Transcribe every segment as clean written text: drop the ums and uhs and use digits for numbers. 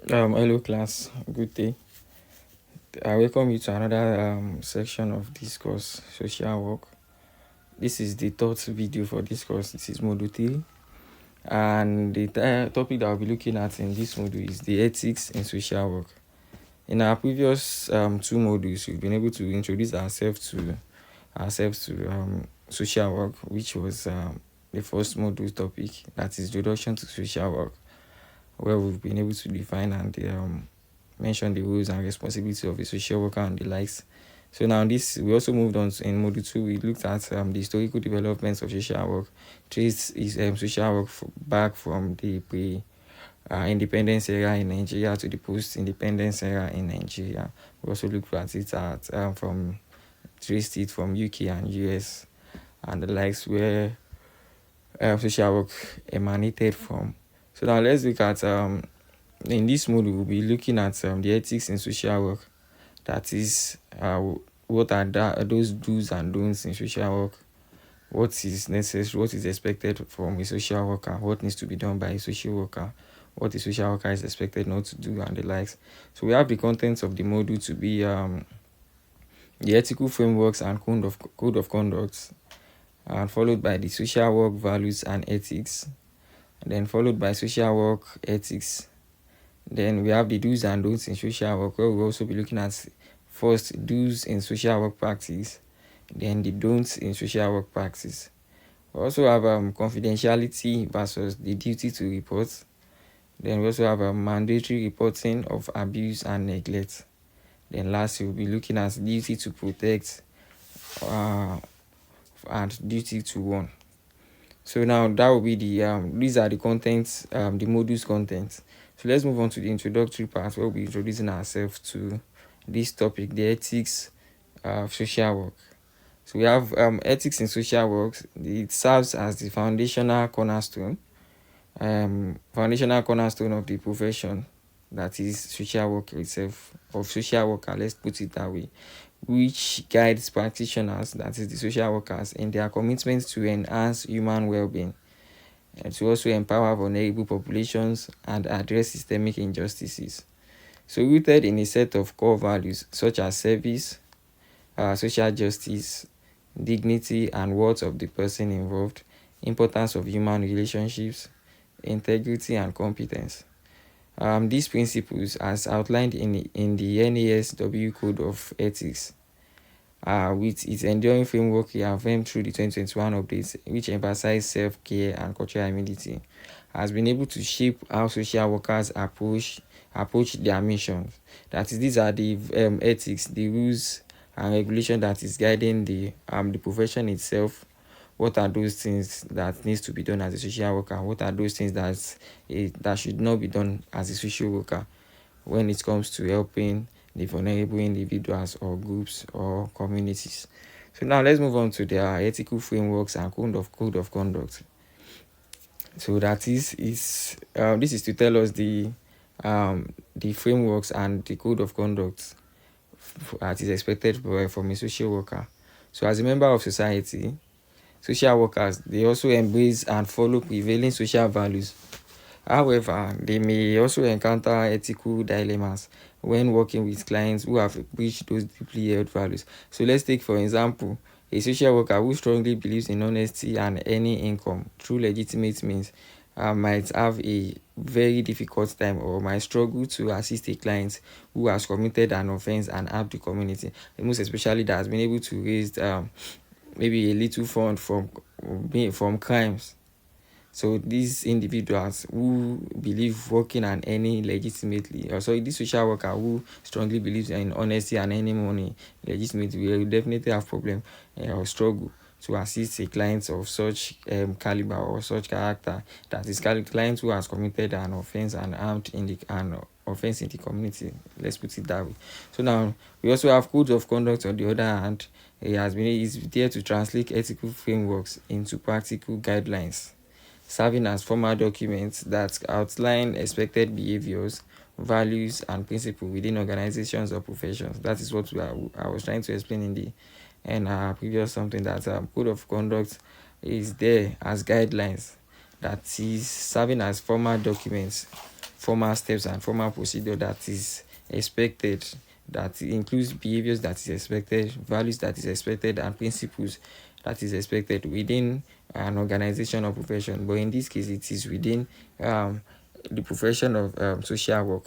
Hello class, good day. I welcome you to another section of this course, social work. This is the third video for this course. This is module 3, and the topic that I'll be looking at in this module is the ethics in social work. In our previous two modules, we've been able to introduce ourselves to social work, which was the first module topic, that is introduction to social work, where we've been able to define and mention the roles and responsibility of a social worker and the likes. So now this, we also moved on in module 2. We looked at the historical developments of social work, traced social work back from the independence era in Nigeria to the post-independence era in Nigeria. We also looked at it from traced it from UK and US and the likes, where social work emanated from. So now let's look at in this module we'll be looking at the ethics in social work. That is, what are those do's and don'ts in social work, what is necessary, what is expected from a social worker, what needs to be done by a social worker, what a social worker is expected not to do, and the likes. So we have the contents of the module to be the ethical frameworks and code of conduct, and followed by the social work values and ethics, and then followed by social work ethics. Then we have the do's and don'ts in social work, where we'll also be looking at first do's in social work practice, then the don'ts in social work practice. We also have confidentiality versus the duty to report. Then we also have mandatory reporting of abuse and neglect. Then lastly, we'll be looking at duty to protect and duty to warn. So now that will be the these are the contents, the module's contents. So let's move on to the introductory part, where we'll be introducing ourselves to this topic, the ethics of social work. So we have ethics in social work. It serves as the foundational cornerstone of the profession, that is social work itself, of social worker, let's put it that way, which guides practitioners, that is the social workers, in their commitment to enhance human well-being, and to also empower vulnerable populations and address systemic injustices. So rooted in a set of core values such as service, social justice, dignity and worth of the person involved, importance of human relationships, integrity and competence. These principles, as outlined in the NASW Code of Ethics, with its enduring framework reaffirmed through the 2021 updates, which emphasize self-care and cultural humility, has been able to shape how social workers approach their missions. That is, these are the ethics, the rules and regulation that is guiding the profession itself. What are those things that needs to be done as a social worker? What are those things that should not be done as a social worker when it comes to helping the vulnerable individuals or groups or communities? So now let's move on to their ethical frameworks and code of conduct. So that is this is to tell us the frameworks and the code of conduct that is expected from a social worker. So as a member of society, social workers, they also embrace and follow prevailing social values. However, they may also encounter ethical dilemmas when working with clients who have breached those deeply held values. So let's take, for example, a social worker who strongly believes in honesty and earning income through legitimate means might have a very difficult time, or might struggle to assist a client who has committed an offense and harmed the community, most especially that has been able to raise maybe a little fund from crimes. So these individuals who believe working and earning legitimately, or sorry, this social worker who strongly believes in honesty and earning money legitimately, will definitely have problem or struggle to assist a client of such caliber or such character, that is client who has committed an offense and harmed an offense in the community. Let's put it that way. So now we also have codes of conduct. On the other hand, is there to translate ethical frameworks into practical guidelines, serving as formal documents that outline expected behaviors, values, and principles within organizations or professions. That is what I was trying to explain in the previous something, that code of conduct is there as guidelines that is serving as formal documents formal steps and formal procedure that is expected, that includes behaviors that is expected, values that is expected, and principles that is expected within an organization or profession. But in this case, it is within the profession of social work.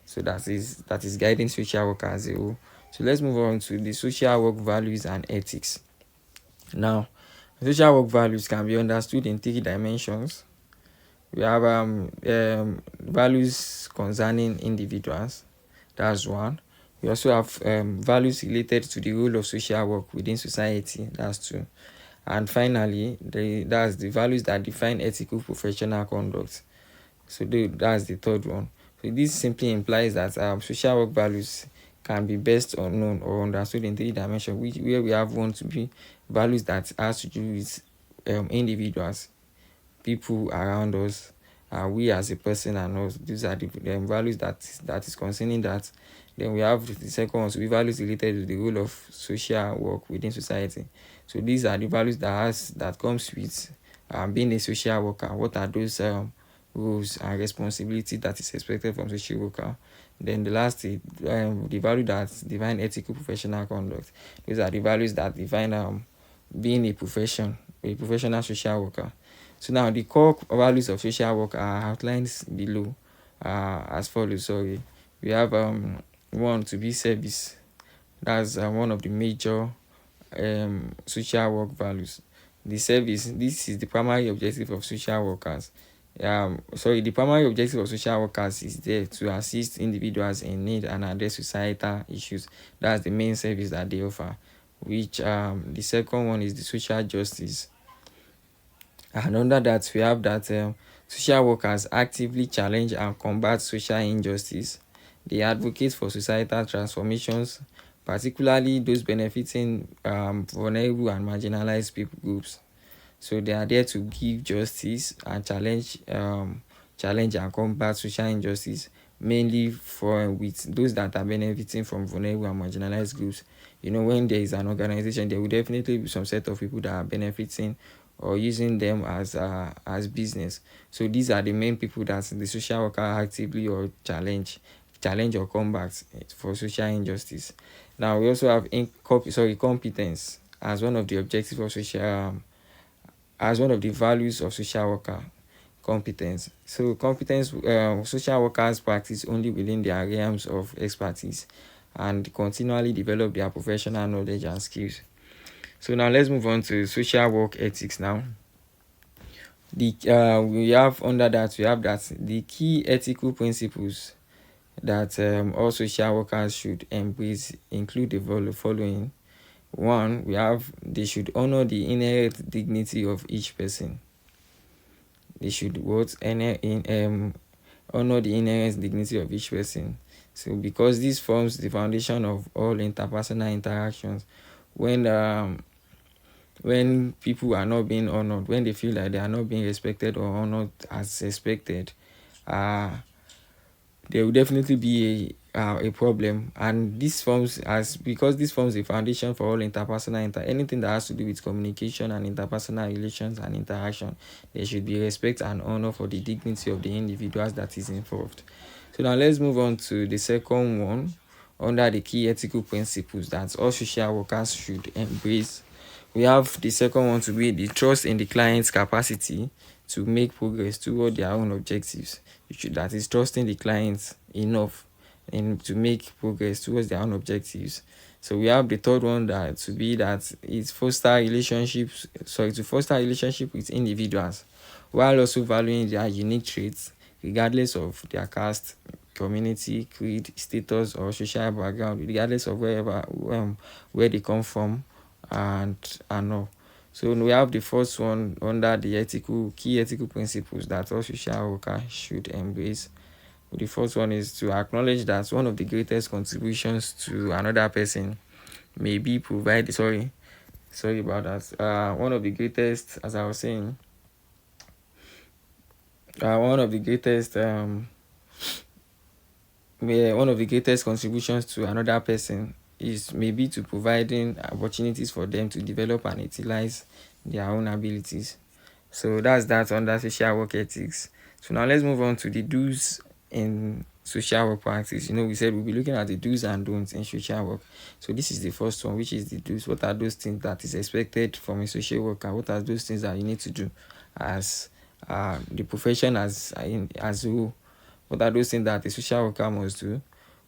So that is guiding social work as a whole. So let's move on to the social work values and ethics. Now, social work values can be understood in three dimensions. We have values concerning individuals. That's one. We also have values related to the role of social work within society. That's two. And finally, that's the values that define ethical professional conduct. So that's the third one. So this simply implies that social work values can be best unknown or understood in three dimensions, where we have one to be values that has to do with individuals, people around us, we as a person and us. These are the values that is concerning that. Then we have the second one to be values related to the role of social work within society. So these are the values that comes with being a social worker. What are those roles and responsibilities that is expected from social worker? Then the last is the value that define ethical professional conduct. These are the values that define being a professional social worker. So now the core values of social work are outlined below as follows. Sorry, we have one to be service. That's one of the major social work values. The service. This is the primary objective of social workers. The primary objective of social workers is there to assist individuals in need and address societal issues. That's the main service that they offer. Which the second one is the social justice. And under that, we have that social workers actively challenge and combat social injustice. They advocate for societal transformations, particularly those benefiting vulnerable and marginalized people groups. So they are there to give justice and challenge and combat social injustice, mainly for with those that are benefiting from vulnerable and marginalized groups. When there is an organization, there will definitely be some set of people that are benefiting or using them as business. So these are the main people that the social worker actively or challenge or combat for social injustice. Now we also have competence as one of the objectives of social as one of the values of social worker. Competence. So competence, social workers practice only within their realms of expertise and continually develop their professional knowledge and skills. So now let's move on to social work ethics now. We have that the key ethical principles that all social workers should embrace include the following. One, we have they should honor the inherent dignity of each person. They should honor the inherent dignity of each person. So because this forms the foundation of all interpersonal interactions, when people are not being honored, when they feel like they are not being respected or honored as expected, there will definitely be a problem. And because this forms the foundation for all interpersonal anything that has to do with communication and interpersonal relations and interaction, there should be respect and honor for the dignity of the individuals that is involved. So now let's move on to the second one under the key ethical principles that all social workers should embrace. We have the second one to be the trust in the client's capacity to make progress toward their own objectives. That is trusting the clients enough to make progress towards their own objectives. So we have the third one to foster relationship with individuals while also valuing their unique traits regardless of their caste, community, creed, status, or social background, regardless of where they come from and all. So we have the first one under the key ethical principles that all social workers should embrace. The first one is to acknowledge that one of the greatest contributions to another person may be provide. Sorry about that. One of the greatest, as I was saying, one of the greatest contributions to another person is maybe to providing opportunities for them to develop and utilize their own abilities. So that's that under social work ethics. So now let's move on to the do's in social work practice. We said we'll be looking at the do's and don'ts in social work. So this is the first one, which is the do's. What are those things that is expected from a social worker? What are those things that you need to do as the profession as a whole? What are those things that a social worker must do?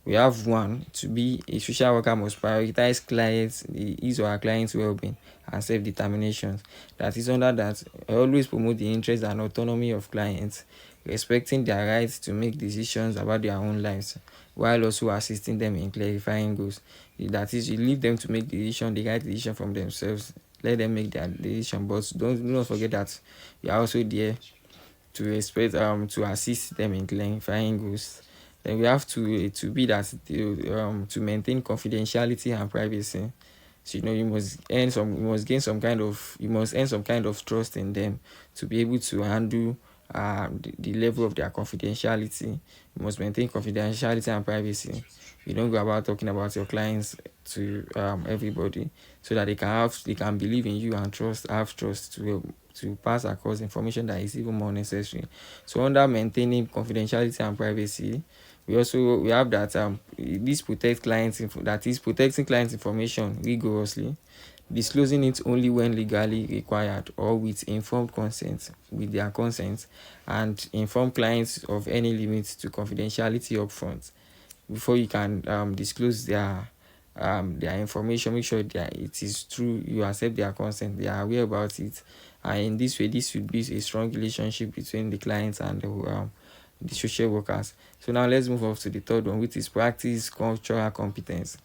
We have one: to be a social worker must prioritize his or her client's well-being and self-determination. That is under that, always promote the interests and autonomy of clients, respecting their rights to make decisions about their own lives, while also assisting them in clarifying goals. That is, you leave them to make the right decision from themselves. Let them make their decision, but do not forget that you are also there to respect to assist them in clarifying goals. Then we have to be that to maintain confidentiality and privacy. So you must earn some kind of trust in them to be able to handle the level of their confidentiality. You must maintain confidentiality and privacy. You don't go about talking about your clients to everybody, so that they can believe in you and have trust to pass across information that is even more necessary. So under maintaining confidentiality and privacy, we have that this protecting clients information rigorously, disclosing it only when legally required or with informed consent, with their consent, and inform clients of any limits to confidentiality upfront before you can disclose their information. Make sure that it is true, you accept their consent, they are aware about it, and in this way this should be a strong relationship between the clients and the social workers. So now let's move on to the third one, which is practice cultural competence.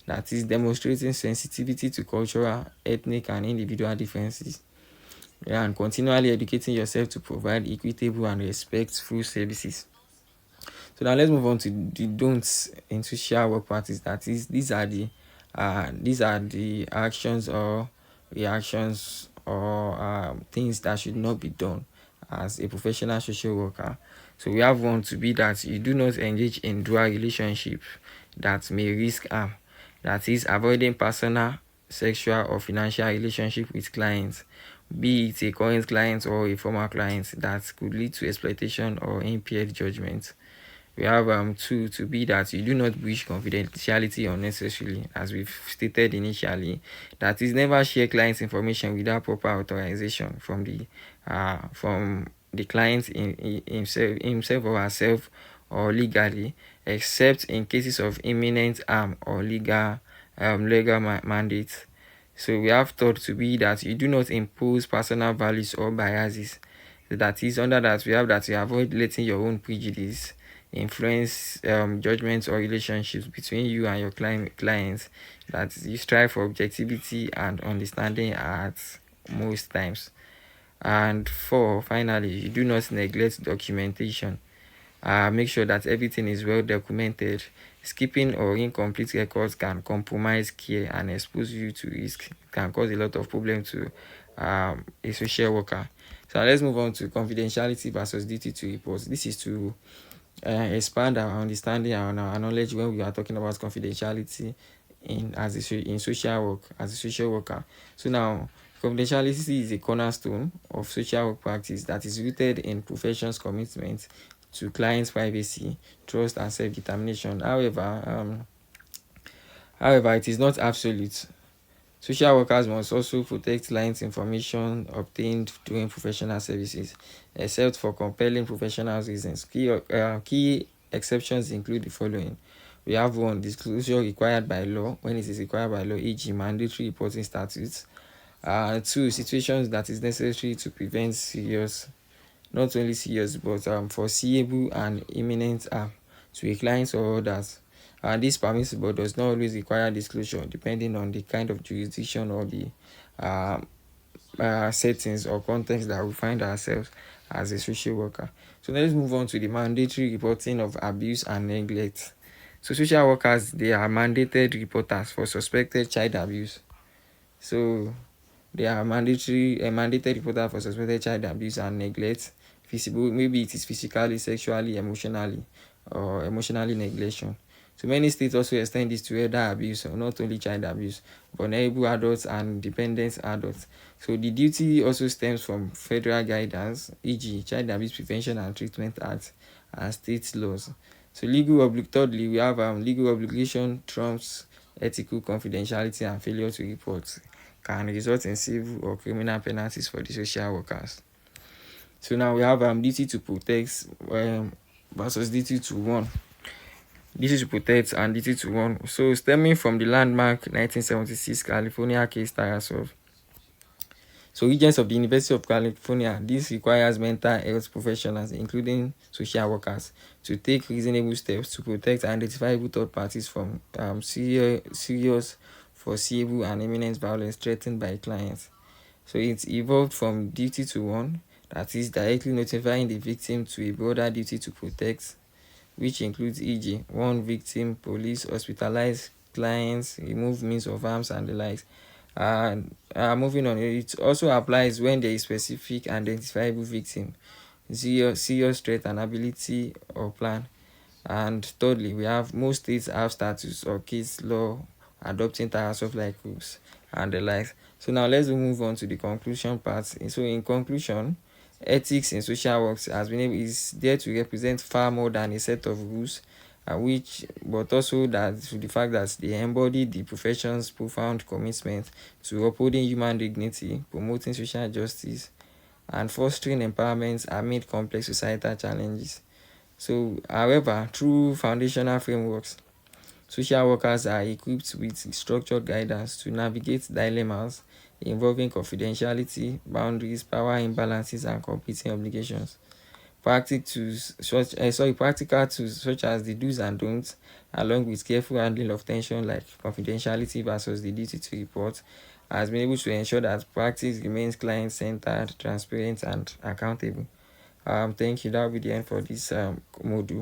That is demonstrating sensitivity to cultural, ethnic, and individual differences. Yeah, and continually educating yourself to provide equitable and respectful services. So now let's move on to the don'ts in social work practice. That is, these are the actions or reactions or things that should not be done as a professional social worker. So we have one to be that you do not engage in dual relationship that may risk harm. That is, avoiding personal, sexual, or financial relationship with clients, be it a current client or a former client, that could lead to exploitation or impaired judgment. We have two to be that you do not breach confidentiality unnecessarily, as we've stated initially. That is, never share client's information without proper authorization from the client himself or herself, or legally, except in cases of imminent harm or legal mandate. So we have thought to be that you do not impose personal values or biases. That is, under that we have that you avoid letting your own prejudice influence judgments or relationships between you and your clients. That you strive for objectivity and understanding at most times. And four, finally, you do not neglect documentation. Make sure that everything is well documented. Skipping or incomplete records can compromise care and expose you to risk. It can cause a lot of problem to a social worker. So let's move on to confidentiality versus duty to report. This is to expand our understanding and our knowledge when we are talking about confidentiality in social work as a social worker. So now, confidentiality is a cornerstone of social work practice that is rooted in profession's commitment to clients' privacy, trust, and self-determination. However, it is not absolute. Social workers must also protect clients' information obtained during professional services, except for compelling professional reasons. Key exceptions include the following. We have one: disclosure required by law, when it is required by law, e.g., mandatory reporting statutes. Two, situations that is necessary to prevent not only serious, but foreseeable and imminent harm to a client or others. This permissible does not always require disclosure, depending on the kind of jurisdiction or the settings or context that we find ourselves as a social worker. So let's move on to the mandatory reporting of abuse and neglect. So social workers, they are mandated reporters for suspected child abuse. So they are mandated reporter for suspected child abuse and neglect. Feasible, maybe it is physically, sexually, emotionally, or emotionally neglection. So many states also extend this to elder abuse, or not only child abuse, vulnerable adults and dependent adults. So the duty also stems from federal guidance, e.g., Child Abuse Prevention and Treatment Act, and state laws. So thirdly, we have legal obligation trumps ethical confidentiality, and failure to report can result in civil or criminal penalties for the social workers. So now we have duty to protect versus duty to warn. Duty to protect and duty to warn. So stemming from the landmark 1976 California case Tarasov. So regions of the University of California, this requires mental health professionals, including social workers, to take reasonable steps to protect and identify third parties from serious, foreseeable, and imminent violence threatened by clients. So it evolved from duty to warn, that is directly notifying the victim, to a broader duty to protect, which includes e.g. warn victim, police, hospitalize clients, remove means of harms, and the likes. And moving on, it also applies when there is specific identifiable victim, serious threat and ability or plan. And thirdly, we have most states have statutes or case law adopting of like rules and the likes. So now let's move on to the conclusion part. So in conclusion, ethics in social works has been able, is there to represent far more than a set of rules, which but also that to the fact that they embody the profession's profound commitment to upholding human dignity, promoting social justice, and fostering empowerment amid complex societal challenges. So, however, through foundational frameworks, social workers are equipped with structured guidance to navigate dilemmas involving confidentiality, boundaries, power imbalances, and competing obligations. Practical tools such as the do's and don'ts, along with careful handling of tension like confidentiality versus the duty to report, has been able to ensure that practice remains client-centered, transparent, and accountable. Thank you. That will be the end for this module.